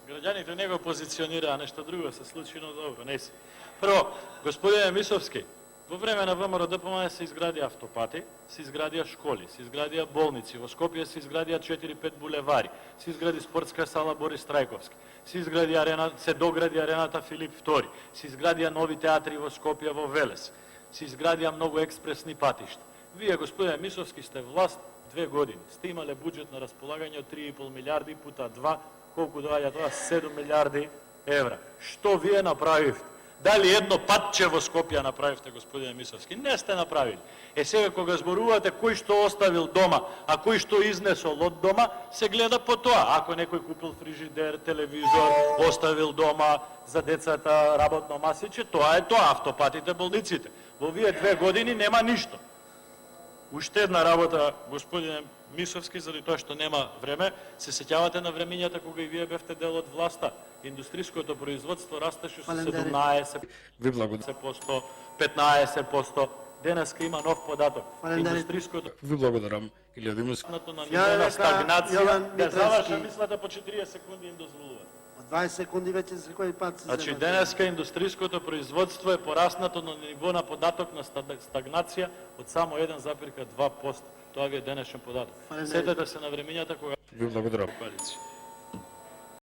Граѓаните не го позиционираа, нешто друго се случи, но добро, не си. Прво, господине Мисовски, во време на ВМРО ДПМН се изградија автопати, се изградија школи, се изградија болници, во Скопје се изградија 4-5 булевари, се изгради спортска сала Борис Трајковски, се догради арената Филип II, се изградија нови театри во Скопје, во Велес, се изградија многу експресни патишта. Вие, господине Мисовски, сте власт 2 години, сте имале буџет на располагање од 3,5 милиарди пута 2, колку доаѓа тоа 7 милиарди евра. Што вие направивте? Дали едно патче во Скопје направивте, господине Мисовски? Не сте направили. Сега кога зборувате кој што оставил дома, а кој што изнесол од дома, се гледа по тоа. Ако некој купил фрижидер, телевизор, оставил дома за децата работно масиче, тоа е тоа, автопатите, болниците. Во вие 2 години нема ништо. Уште една работа, господине Мисовски, заради тоа што нема време, се сеќавате на времињата кога и вие бевте дел од власта. Индустријското производство растеше со 17%, 15%. Денеска има нов податок. Индустријското Ви благодарам, Илија Димовски. на ниво на стагнација. Да завршам мислата по 40 секунди им дозволува. 20 секунди веќе за кој пат се Значи, денеска индустријското производство е пораснато на ниво на податок на стагнација од само 1,2%. Тоа ви е денешен податок. Сетете се на времињата кога Ви благодарам. коалиција.